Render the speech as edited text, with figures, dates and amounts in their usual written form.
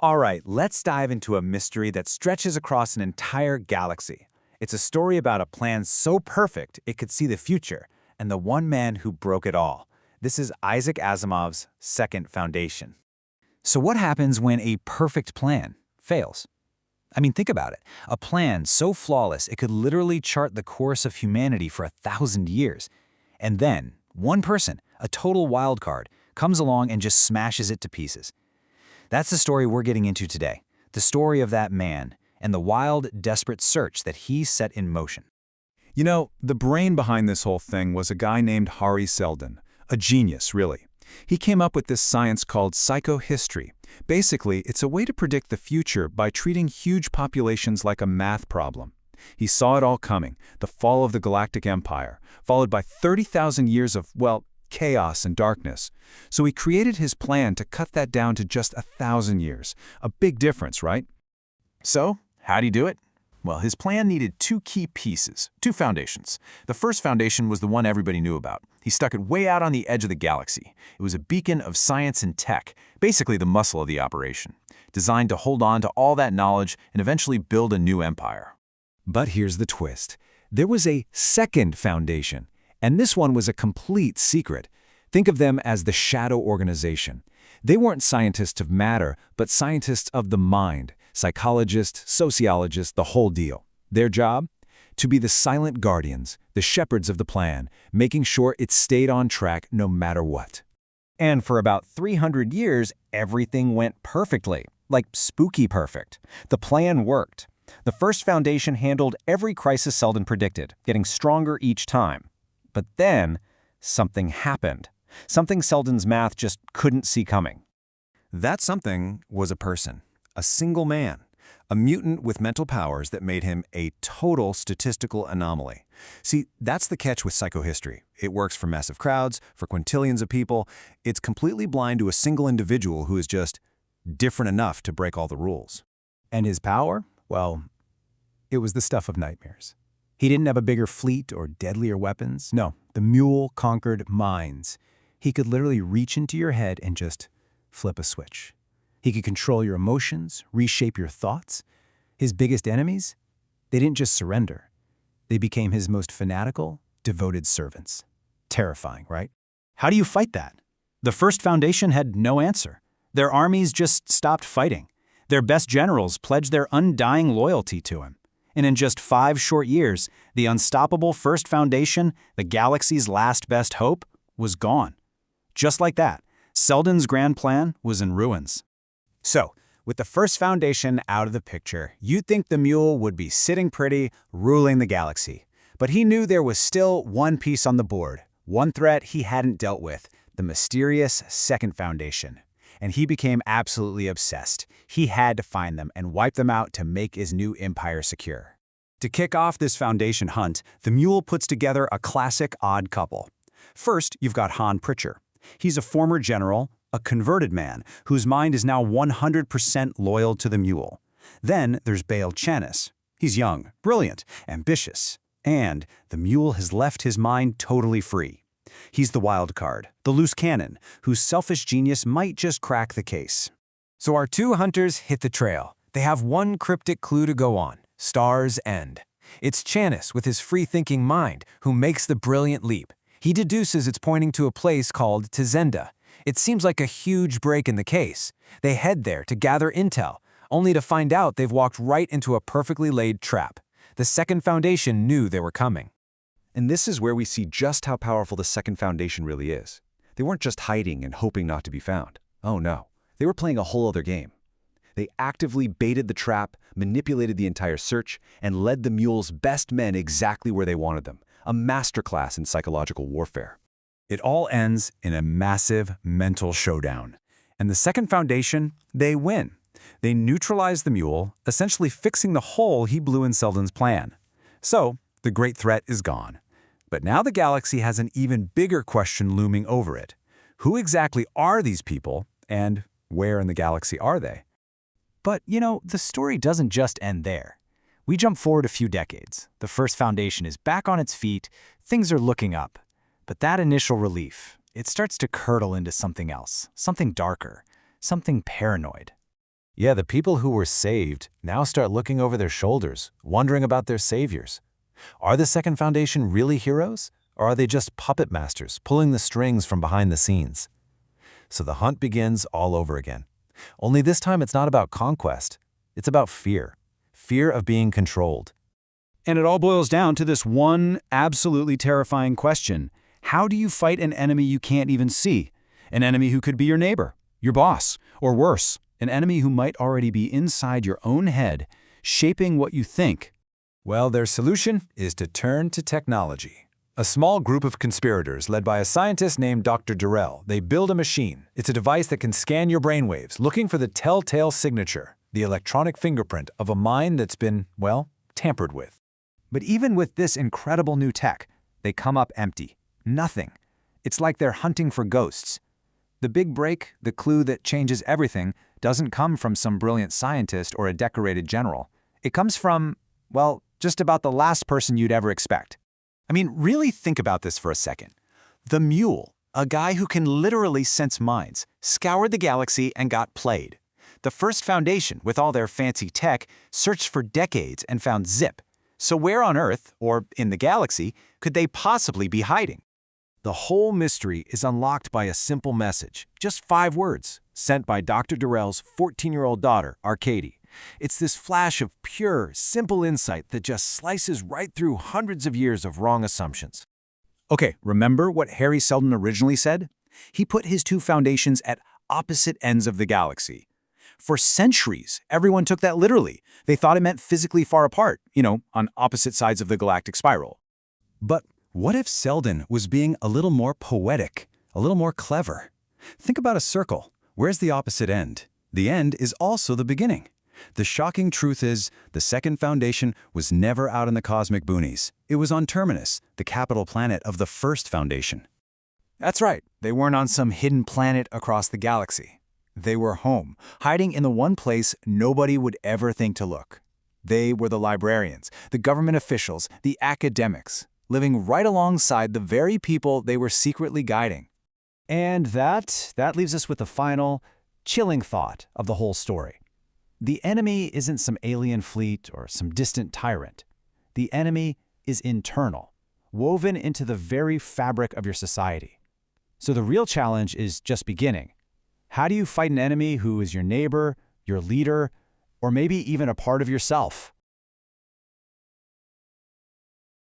All right, let's dive into a mystery that stretches across an entire galaxy. It's a story about a plan so perfect it could see the future, and the one man who broke it all. This is Isaac Asimov's Second Foundation. So what happens when a perfect plan fails? I mean, think about it. A plan so flawless it could literally chart the course of humanity for 1,000 years. And then, one person, a total wild card, comes along and just smashes it to pieces. That's the story we're getting into today, the story of that man and the wild, desperate search that he set in motion. You know, the brain behind this whole thing was a guy named Hari Seldon, a genius, really. He came up with this science called psychohistory. Basically, it's a way to predict the future by treating huge populations like a math problem. He saw it all coming, the fall of the Galactic Empire, followed by 30,000 years of, well, chaos and darkness. So he created his plan to cut that down to just 1,000 years. A big difference, right? So, how'd he do it? Well, his plan needed two key pieces, two foundations. The first foundation was the one everybody knew about. He stuck it way out on the edge of the galaxy. It was a beacon of science and tech, basically the muscle of the operation, designed to hold on to all that knowledge and eventually build a new empire. But here's the twist. There was a second foundation, and this one was a complete secret. Think of them as the shadow organization. They weren't scientists of matter, but scientists of the mind. Psychologists, sociologists, the whole deal. Their job? To be the silent guardians, the shepherds of the plan, making sure it stayed on track no matter what. And for about 300 years, everything went perfectly, like spooky perfect. The plan worked. The first foundation handled every crisis Seldon predicted, getting stronger each time. But then, something happened. Something Seldon's math just couldn't see coming. That something was a person. A single man, a mutant with mental powers that made him a total statistical anomaly. See, that's the catch with psychohistory. It works for massive crowds, for quintillions of people. It's completely blind to a single individual who is just different enough to break all the rules. And his power? Well, it was the stuff of nightmares. He didn't have a bigger fleet or deadlier weapons. No, the Mule conquered minds. He could literally reach into your head and just flip a switch. He could control your emotions, reshape your thoughts. His biggest enemies? They didn't just surrender. They became his most fanatical, devoted servants. Terrifying, right? How do you fight that? The First Foundation had no answer. Their armies just stopped fighting. Their best generals pledged their undying loyalty to him. And in just 5 short years, the unstoppable First Foundation, the galaxy's last best hope, was gone. Just like that, Seldon's grand plan was in ruins. So, with the First Foundation out of the picture, you'd think the Mule would be sitting pretty, ruling the galaxy. But he knew there was still one piece on the board, one threat he hadn't dealt with, the mysterious Second Foundation. And he became absolutely obsessed. He had to find them and wipe them out to make his new empire secure. To kick off this Foundation hunt, the Mule puts together a classic odd couple. First, you've got Han Pritcher. He's a former general, a converted man whose mind is now 100% loyal to the Mule. Then there's Bail Channis. He's young, brilliant, ambitious, and the Mule has left his mind totally free. He's the wild card, the loose cannon, whose selfish genius might just crack the case. So our two hunters hit the trail. They have one cryptic clue to go on: Star's End. It's Channis with his free-thinking mind who makes the brilliant leap. He deduces it's pointing to a place called Tzenda. It seems like a huge break in the case. They head there to gather intel, only to find out they've walked right into a perfectly laid trap. The Second Foundation knew they were coming. And this is where we see just how powerful the Second Foundation really is. They weren't just hiding and hoping not to be found. Oh no, they were playing a whole other game. They actively baited the trap, manipulated the entire search, and led the Mule's best men exactly where they wanted them. A masterclass in psychological warfare. It all ends in a massive mental showdown. And the Second Foundation, they win. They neutralize the Mule, essentially fixing the hole he blew in Seldon's plan. So, the great threat is gone. But now the galaxy has an even bigger question looming over it. Who exactly are these people, and where in the galaxy are they? But, you know, the story doesn't just end there. We jump forward a few decades. The First Foundation is back on its feet, things are looking up. But that initial relief, it starts to curdle into something else, something darker, something paranoid. Yeah, the people who were saved now start looking over their shoulders, wondering about their saviors. Are the Second Foundation really heroes, or are they just puppet masters pulling the strings from behind the scenes? So the hunt begins all over again. Only this time it's not about conquest. It's about fear. Fear of being controlled. And it all boils down to this one absolutely terrifying question. How do you fight an enemy you can't even see? An enemy who could be your neighbor, your boss, or worse, an enemy who might already be inside your own head, shaping what you think. Well, their solution is to turn to technology. A small group of conspirators led by a scientist named Dr. Durrell, they build a machine. It's a device that can scan your brainwaves, looking for the telltale signature, the electronic fingerprint of a mind that's been, well, tampered with. But even with this incredible new tech, they come up empty. Nothing. It's like they're hunting for ghosts. The big break, the clue that changes everything, doesn't come from some brilliant scientist or a decorated general. It comes from, well, just about the last person you'd ever expect. I mean, really think about this for a second. The Mule, a guy who can literally sense minds, scoured the galaxy and got played. The First Foundation, with all their fancy tech, searched for decades and found zip. So where on Earth, or in the galaxy, could they possibly be hiding? The whole mystery is unlocked by a simple message, just 5 words, sent by Dr. Durrell's 14-year-old daughter, Arcady. It's this flash of pure, simple insight that just slices right through hundreds of years of wrong assumptions. Okay, remember what Hari Seldon originally said? He put his 2 foundations at opposite ends of the galaxy. For centuries, everyone took that literally. They thought it meant physically far apart, on opposite sides of the galactic spiral. But what if Seldon was being a little more poetic, a little more clever? Think about a circle. Where's the opposite end? The end is also the beginning. The shocking truth is, the Second Foundation was never out in the cosmic boonies. It was on Terminus, the capital planet of the First Foundation. That's right. They weren't on some hidden planet across the galaxy. They were home, hiding in the one place nobody would ever think to look. They were the librarians, the government officials, the academics, living right alongside the very people they were secretly guiding. And that leaves us with the final, chilling thought of the whole story. The enemy isn't some alien fleet or some distant tyrant. The enemy is internal, woven into the very fabric of your society. So the real challenge is just beginning. How do you fight an enemy who is your neighbor, your leader, or maybe even a part of yourself?